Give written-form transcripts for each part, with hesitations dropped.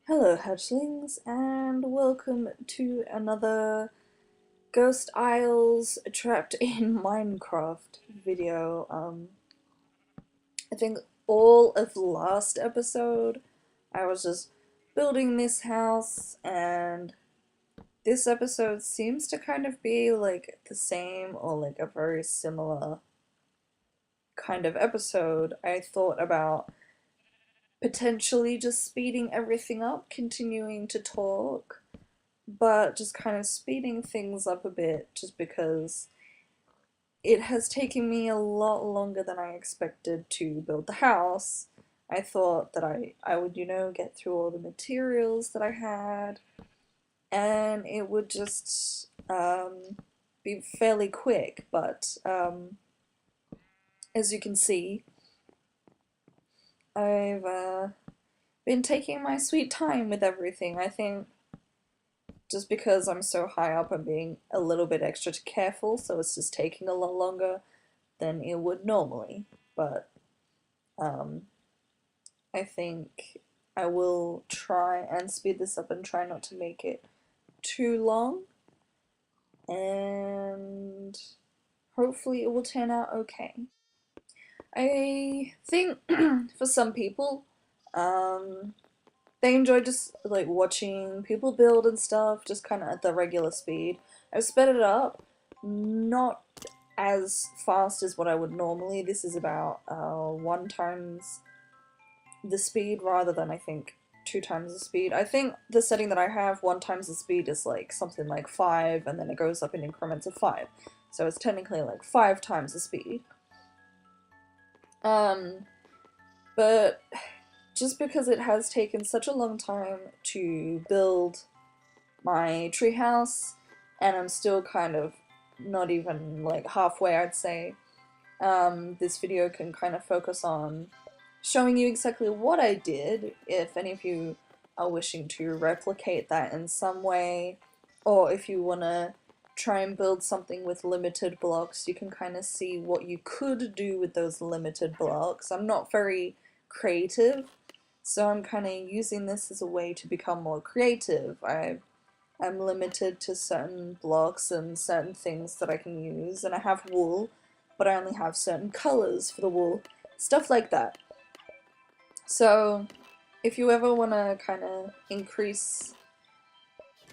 Hello, hatchlings, and welcome to another Ghost Isles Trapped in Minecraft video. I think all of the last episode, I was just building this house, and this episode seems to kind of be like the same or like a very similar kind of episode. I thought about potentially just speeding everything up, continuing to talk, but just kind of speeding things up a bit just because it has taken me a lot longer than I expected to build the house. I thought that I would, get through all the materials that I had and it would just be fairly quick, but as you can see, I've been taking my sweet time with everything. I think just because I'm so high up, I'm being a little bit extra careful, so it's just taking a lot longer than it would normally. But um, I think I will try and speed this up and try not to make it too long, and hopefully it will turn out okay. I think for some people, um, they enjoy just like watching people build and stuff, just kind of at the regular speed. I've sped it up, not as fast as what I would normally. This is about one times the speed rather than I think two times the speed. I think the setting that I have, one times the speed, is like something like 5, and then it goes up in increments of 5. So it's technically like 5 times the speed. Um, but just because it has taken such a long time to build my treehouse, and I'm still kind of not even like halfway, I'd say, this video can kind of focus on showing you exactly what I did, if any of you are wishing to replicate that in some way, or if you want to try and build something with limited blocks, you can kind of see what you could do with those limited blocks. I'm not very creative, so I'm kind of using this as a way to become more creative. I'm limited to certain blocks and certain things that I can use, and I have wool, but I only have certain colors for the wool. Stuff like that. So, if you ever want to kind of increase,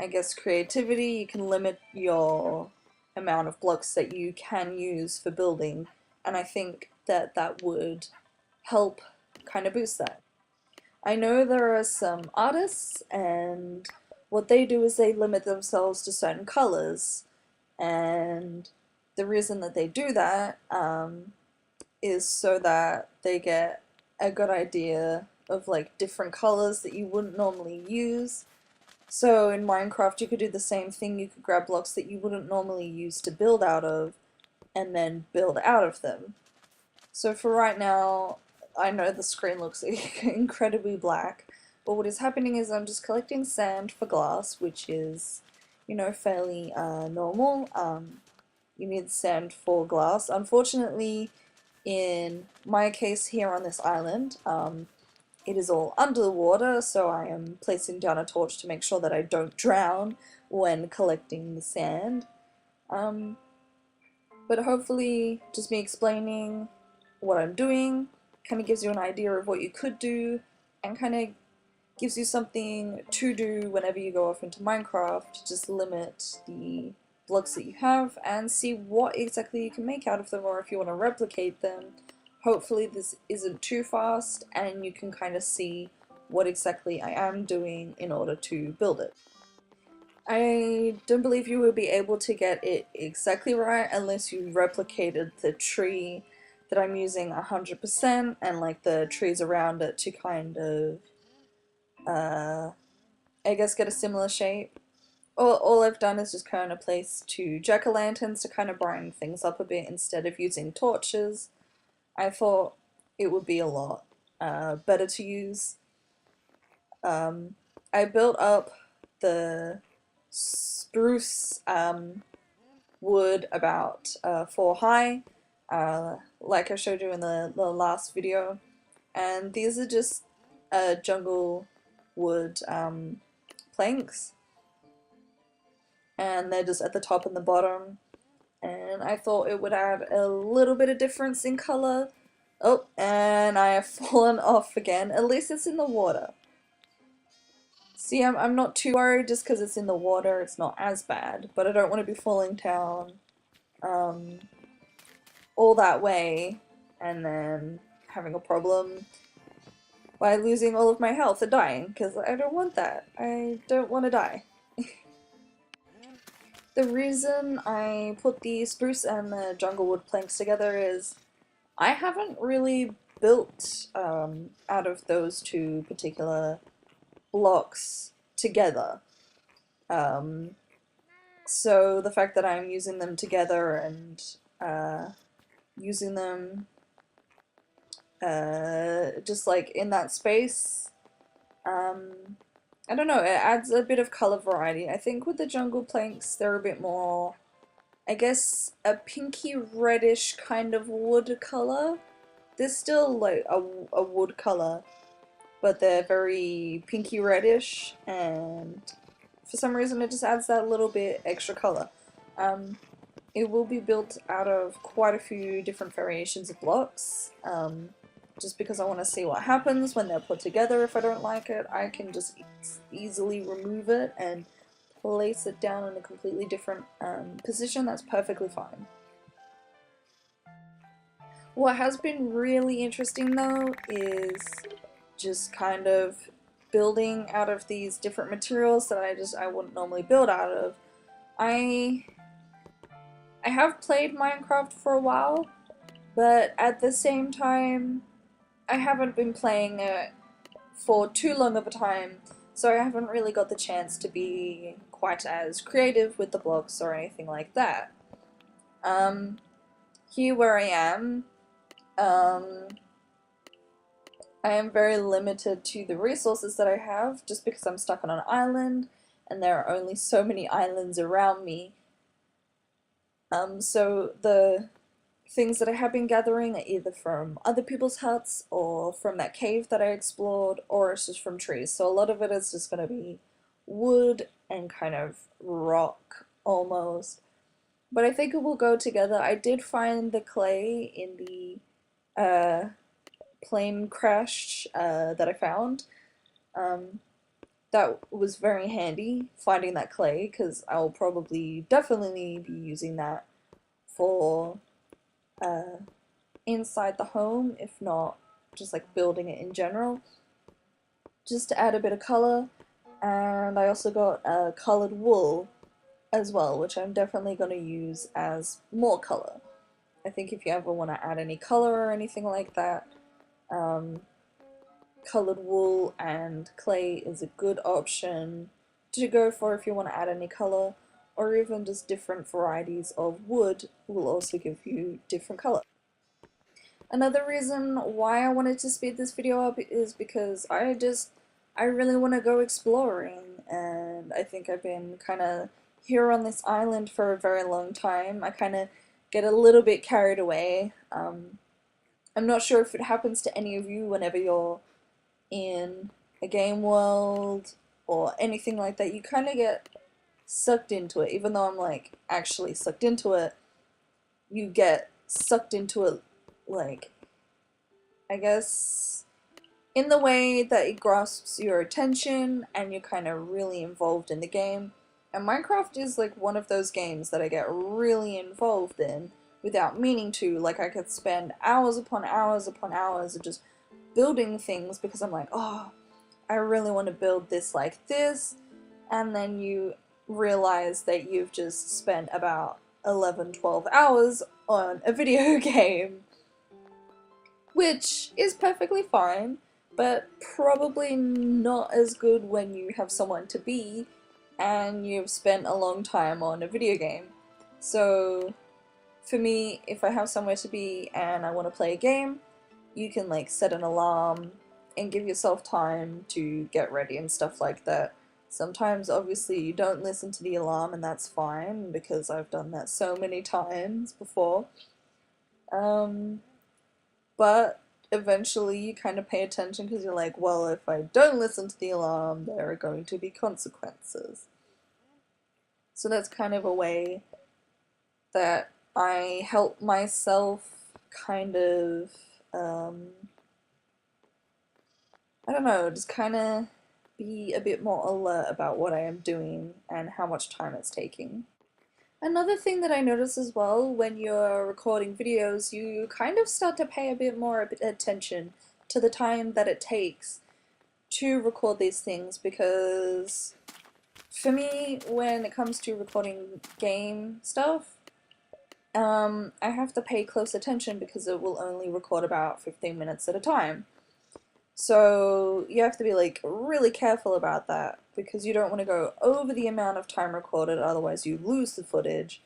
I guess, creativity, you can limit your amount of blocks that you can use for building, and I think that that would help kind of boost that. I know there are some artists, and what they do is they limit themselves to certain colors, and the reason that they do that is so that they get a good idea of like different colors that you wouldn't normally use. So in Minecraft, you could do the same thing. You could grab blocks that you wouldn't normally use to build out of, and then build out of them. So for right now, I know the screen looks incredibly black, but what is happening is I'm just collecting sand for glass, which is, fairly normal. You need sand for glass. Unfortunately, in my case here on this island, it is all under the water, so I am placing down a torch to make sure that I don't drown when collecting the sand. Um, but hopefully, just me explaining what I'm doing kind of gives you an idea of what you could do, and kind of gives you something to do whenever you go off into Minecraft. Just limit the blocks that you have and see what exactly you can make out of them, or if you want to replicate them. Hopefully this isn't too fast and you can kind of see what exactly I am doing in order to build it. I don't believe you will be able to get it exactly right unless you replicated the tree that I'm using 100% and like the trees around it to kind of, uh, I guess, get a similar shape. All I've done is just kind of place two jack-o'-lanterns to kind of brighten things up a bit instead of using torches. I thought it would be a lot better to use. I built up the spruce wood about 4 high, like I showed you in the last video, and these are just jungle wood planks, and they're just at the top and the bottom. And I thought it would add a little bit of difference in color. Oh, and I have fallen off again. At least it's in the water. See, I'm not too worried just because it's in the water. It's not as bad, but I don't want to be falling down um, all that way and then having a problem by losing all of my health and dying, because I don't want that. I don't want to die. The reason I put the spruce and the junglewood planks together is I haven't really built out of those two particular blocks together. Um, so the fact that I'm using them together and using them just like in that space, I don't know, it adds a bit of color variety. I think with the jungle planks, they're a bit more, I guess, a pinky reddish kind of wood color. They're still like a wood color, but they're very pinky reddish, and for some reason it just adds that little bit extra color. It will be built out of quite a few different variations of blocks, just because I want to see what happens when they're put together. If I don't like it, I can just easily remove it and place it down in a completely different position. That's perfectly fine. What has been really interesting though is just kind of building out of these different materials that I wouldn't normally build out of. I have played Minecraft for a while, but at the same time I haven't been playing it for too long of a time, so I haven't really got the chance to be quite as creative with the blocks or anything like that. Here where I am, I am very limited to the resources that I have just because I'm stuck on an island and there are only so many islands around me. So the things that I have been gathering are either from other people's huts or from that cave that I explored, or it's just from trees. So a lot of it is just going to be wood and kind of rock almost. But I think it will go together. I did find the clay in the plane crash that I found. That was very handy, finding that clay, because I'll probably definitely be using that for inside the home, if not just like building it in general, just to add a bit of color. And I also got colored wool as well, which I'm definitely going to use as more color. I think if you ever want to add any color or anything like that, colored wool and clay is a good option to go for if you want to add any color, or even just different varieties of wood will also give you different color. Another reason why I wanted to speed this video up is because I really want to go exploring, and I think I've been kind of here on this island for a very long time. I kind of get a little bit carried away. I'm not sure if it happens to any of you whenever you're in a game world or anything like that. You kind of get sucked into it, even though I'm like actually sucked into it. You get sucked into it, like, I guess, in the way that it grasps your attention and you're kind of really involved in the game. And Minecraft is like one of those games that I get really involved in without meaning to. Like, I could spend hours upon hours upon hours of just building things because I'm like, oh, I really want to build this like this, and then you realize that you've just spent about 11-12 hours on a video game, which is perfectly fine, but probably not as good when you have someone to be and you've spent a long time on a video game. So for me, if I have somewhere to be and I want to play a game, you can like set an alarm and give yourself time to get ready and stuff like that. Sometimes obviously you don't listen to the alarm, and that's fine because I've done that so many times before. But eventually you kind of pay attention because you're like, well, if I don't listen to the alarm, there are going to be consequences. So that's kind of a way that I help myself kind of, I don't know, just kind of be a bit more alert about what I am doing and how much time it's taking. Another thing that I notice as well when you're recording videos, you kind of start to pay a bit more attention to the time that it takes to record these things, because for me, when it comes to recording game stuff, I have to pay close attention because it will only record about 15 minutes at a time. So you have to be like really careful about that because you don't want to go over the amount of time recorded, otherwise you lose the footage,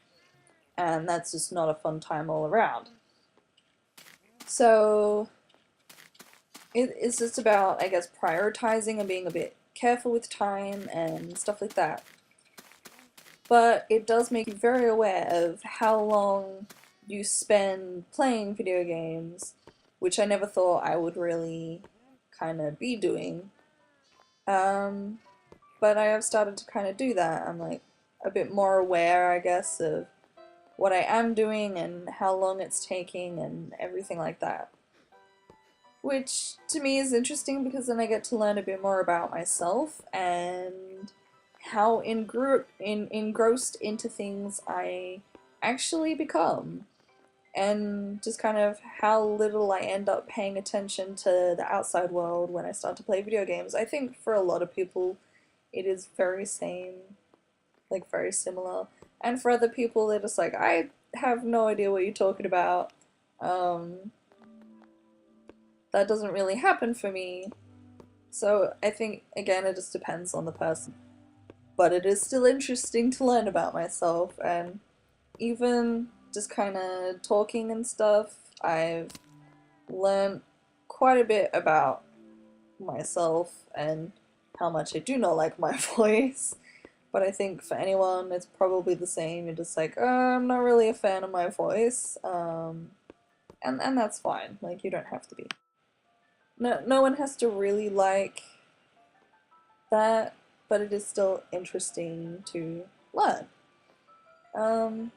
and that's just not a fun time all around. So it's just about, I guess, prioritizing and being a bit careful with time and stuff like that. But it does make you very aware of how long you spend playing video games, which I never thought I would really kind of be doing. But I have started to kind of do that. I'm like a bit more aware, I guess, of what I am doing and how long it's taking and everything like that. Which to me is interesting because then I get to learn a bit more about myself and how engrossed into things I actually become, and just kind of how little I end up paying attention to the outside world when I start to play video games. I think for a lot of people it is very same, like very similar. And for other people they're just like, I have no idea what you're talking about. That doesn't really happen for me. So I think, again, it just depends on the person. But it is still interesting to learn about myself, and even just kind of talking and stuff, I've learned quite a bit about myself and how much I do not like my voice. But I think for anyone, it's probably the same. You're just like, I'm not really a fan of my voice, and that's fine. Like, you don't have to be. No one has to really like that, but it is still interesting to learn. Um,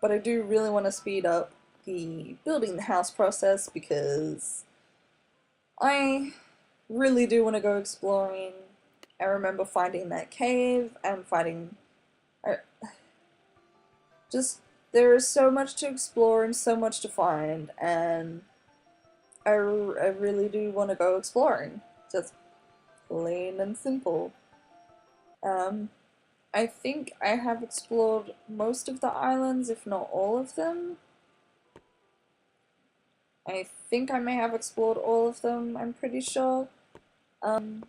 but I do really want to speed up the building the house process because I really do want to go exploring. I remember finding that cave and finding... I, just, there is so much to explore and so much to find, and I really do want to go exploring. Just plain and simple. Um, I think I have explored most of the islands, if not all of them. I think I may have explored all of them, I'm pretty sure. Um,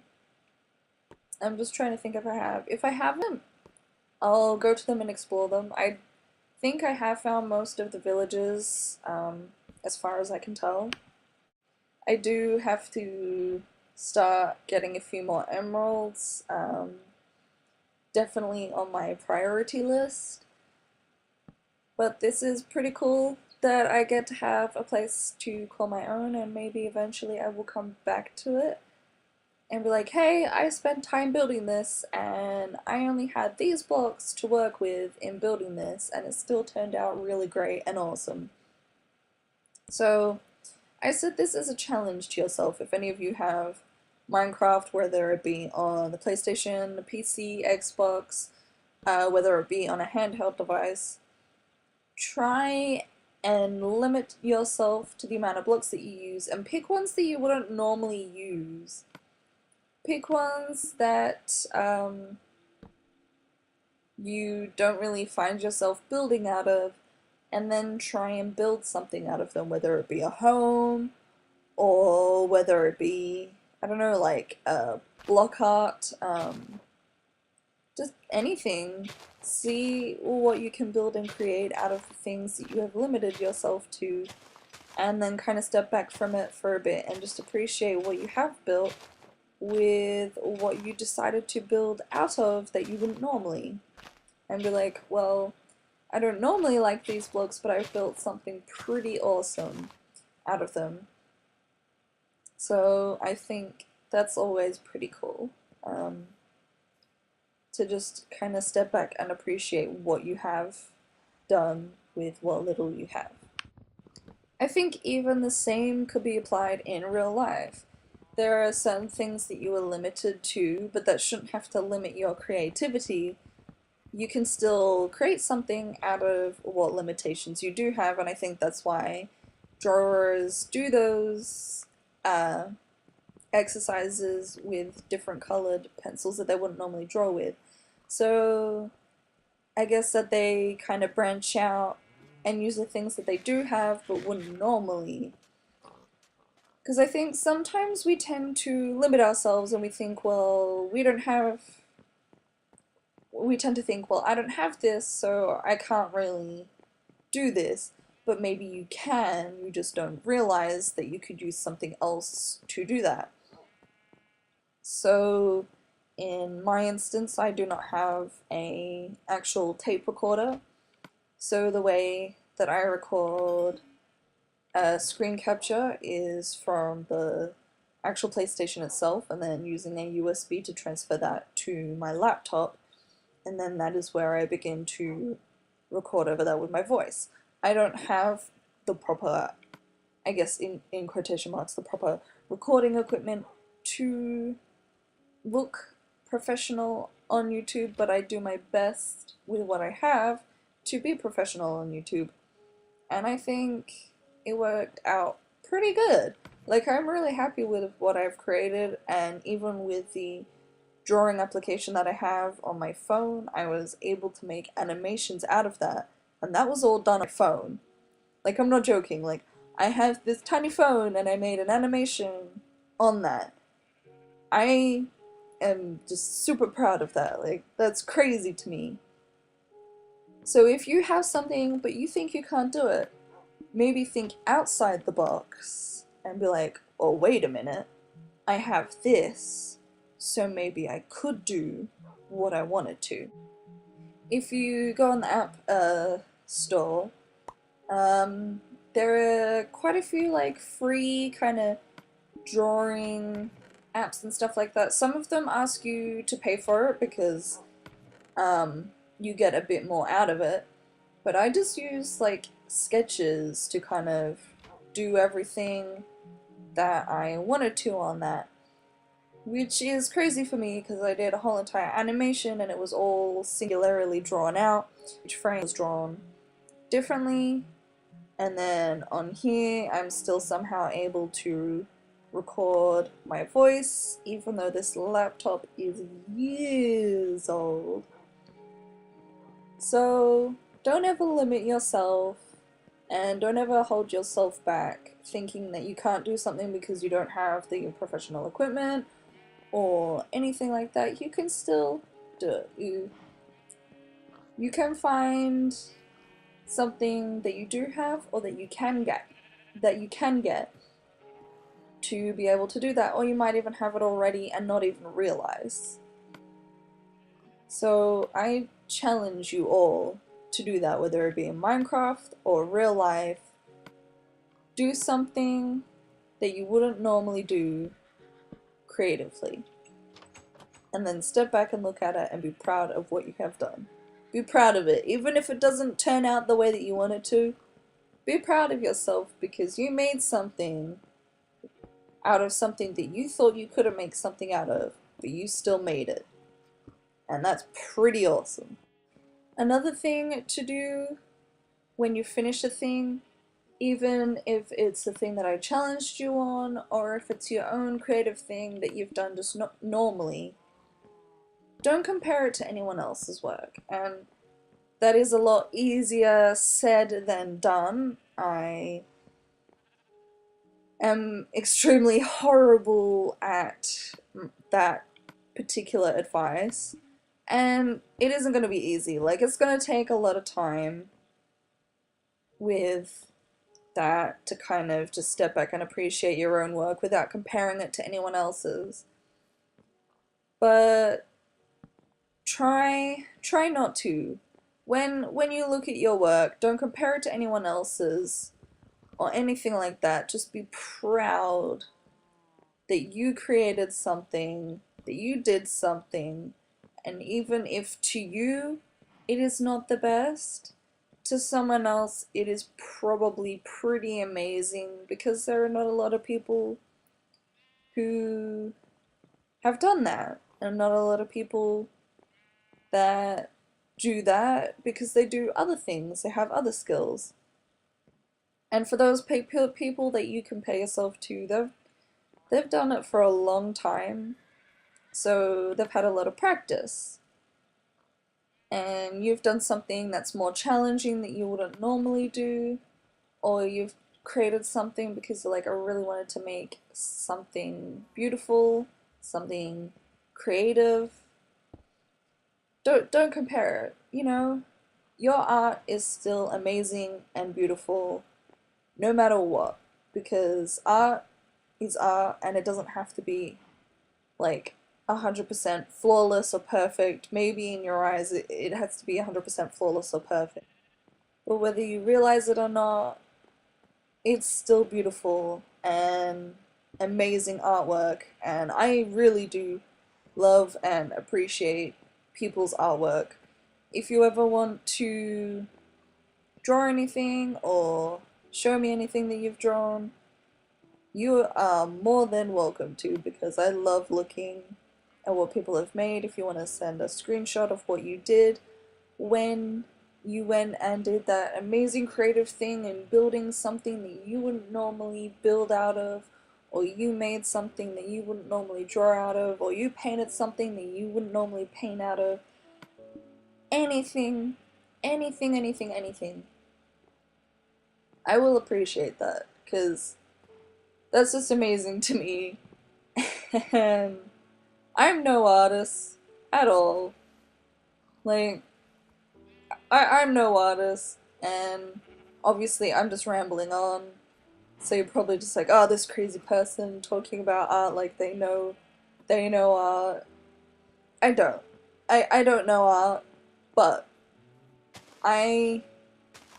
I'm just trying to think if I have. If I haven't, I'll go to them and explore them. I think I have found most of the villages, as far as I can tell. I do have to start getting a few more emeralds. Definitely on my priority list. But this is pretty cool that I get to have a place to call my own, and maybe eventually I will come back to it and be like, hey, I spent time building this and I only had these blocks to work with in building this, and it still turned out really great and awesome. So I said this as a challenge to yourself. If any of you have Minecraft, whether it be on the PlayStation, the PC, Xbox, whether it be on a handheld device, try and limit yourself to the amount of blocks that you use and pick ones that you wouldn't normally use. Pick ones that you don't really find yourself building out of, and then try and build something out of them, whether it be a home or whether it be, I don't know, like a block art, just anything. See what you can build and create out of the things that you have limited yourself to, and then kind of step back from it for a bit and just appreciate what you have built with what you decided to build out of that you wouldn't normally. And be like, well, I don't normally like these blocks, but I've built something pretty awesome. out of them. So I think that's always pretty cool, to just kind of step back and appreciate what you have done with what little you have. I think even the same could be applied in real life. There are certain things that you are limited to, but that shouldn't have to limit your creativity. You can still create something out of what limitations you do have, and I think that's why drawers do those exercises with different colored pencils that they wouldn't normally draw with. So I guess that they kind of branch out and use the things that they do have but wouldn't normally. Because I think sometimes we tend to limit ourselves and we think, well, we tend to think, well, I don't have this, so I can't really do this. But maybe you can, you just don't realize that you could use something else to do that. So in my instance, I do not have a actual tape recorder. So the way that I record screen capture is from the actual PlayStation itself, and then using a USB to transfer that to my laptop, and then that is where I begin to record over that with my voice. I don't have the proper, I guess in quotation marks, the proper recording equipment to look professional on YouTube, but I do my best with what I have to be professional on YouTube. And I think it worked out pretty good. Like, I'm really happy with what I've created, and even with the drawing application that I have on my phone, I was able to make animations out of that, and that was all done on my phone. Like, I'm not joking, like, I have this tiny phone and I made an animation on that. I am just super proud of that. Like, that's crazy to me. So if you have something but you think you can't do it, maybe think outside the box and be like, oh, wait a minute, I have this, so maybe I could do what I wanted to. If you go on the app store, there are quite a few like free kind of drawing apps and stuff like that. Some of them ask you to pay for it because you get a bit more out of it, but I just use like Sketches to kind of do everything that I wanted to on that, which is crazy for me because I did a whole entire animation and it was all singularly drawn out. Each frame was drawn differently, and then on here I'm still somehow able to record my voice even though this laptop is years old. So don't ever limit yourself, and don't ever hold yourself back thinking that you can't do something because you don't have the professional equipment or anything like that. You can still do it. You can find something that you do have or that you can get to be able to do that, or you might even have it already and not even realize. So I challenge you all to do that, whether it be in Minecraft or real life. Do something that you wouldn't normally do creatively, and then step back and look at it and be proud of what you have done. Be proud of it, even if it doesn't turn out the way that you want it to. Be proud of yourself because you made something out of something that you thought you couldn't make something out of, but you still made it. And that's pretty awesome. Another thing to do when you finish a thing, even if it's the thing that I challenged you on, or if it's your own creative thing that you've done just normally, don't compare it to anyone else's work. And that is a lot easier said than done. I am extremely horrible at that particular advice, and it isn't going to be easy. Like, it's going to take a lot of time with that to kind of just step back and appreciate your own work without comparing it to anyone else's. But try not to. When you look at your work, don't compare it to anyone else's, or anything like that. Just be proud that you created something, that you did something, and even if to you it is not the best, to someone else it is probably pretty amazing because there are not a lot of people who have done that, and not a lot of people that do that because they do other things, they have other skills. And for those people that you compare yourself to, they've done it for a long time, so they've had a lot of practice. And you've done something that's more challenging that you wouldn't normally do, or you've created something because you're like, I really wanted to make something beautiful, something creative. Don't compare it, you know? Your art is still amazing and beautiful no matter what, because art is art and it doesn't have to be like 100% flawless or perfect. Maybe in your eyes it has to be 100% flawless or perfect. But whether you realize it or not, it's still beautiful and amazing artwork, and I really do love and appreciate people's artwork. If you ever want to draw anything or show me anything that you've drawn, you are more than welcome to, because I love looking at what people have made. If you want to send a screenshot of what you did when you went and did that amazing creative thing and building something that you wouldn't normally build out of, or you made something that you wouldn't normally draw out of, or you painted something that you wouldn't normally paint out of, anything, anything, I will appreciate that, because that's just amazing to me. And I'm no artist at all. Like, I'm no artist, and obviously I'm just rambling on. So you're probably just like, oh, this crazy person talking about art like they know art. I don't. I don't know art, but I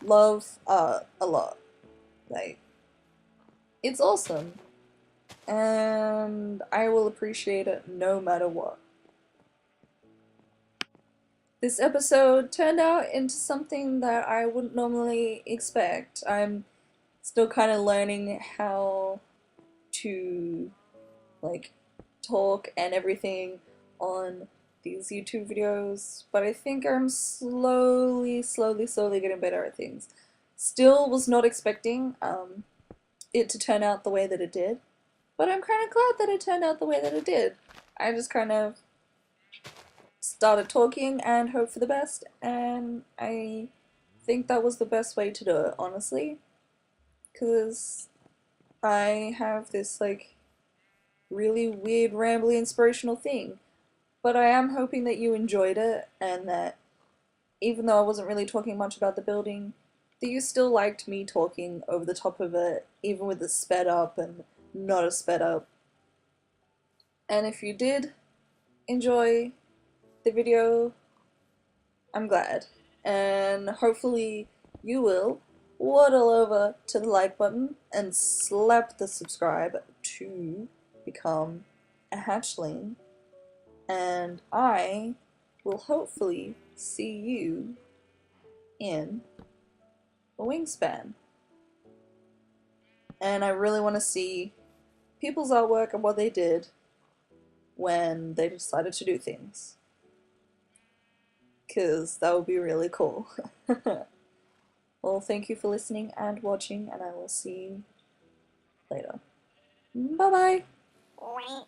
love art a lot. Like, it's awesome, and I will appreciate it no matter what. This episode turned out into something that I wouldn't normally expect. I'm still kind of learning how to like talk and everything on these YouTube videos, but I think I'm slowly getting better at things. Still was not expecting it to turn out the way that it did, but I'm kind of glad that it turned out the way that it did. I just kind of started talking and hoped for the best, and I think that was the best way to do it, honestly, because I have this like really weird, rambly, inspirational thing. But I am hoping that you enjoyed it, and that even though I wasn't really talking much about the building, that you still liked me talking over the top of it, even with the sped up and not as sped up. And if you did enjoy the video, I'm glad. And hopefully you will waddle over to the like button and slap the subscribe to become a hatchling. And I will hopefully see you in a wingspan. And I really want to see people's artwork and what they did when they decided to do things, because that would be really cool. Well, thank you for listening and watching, and I will see you later. Bye bye!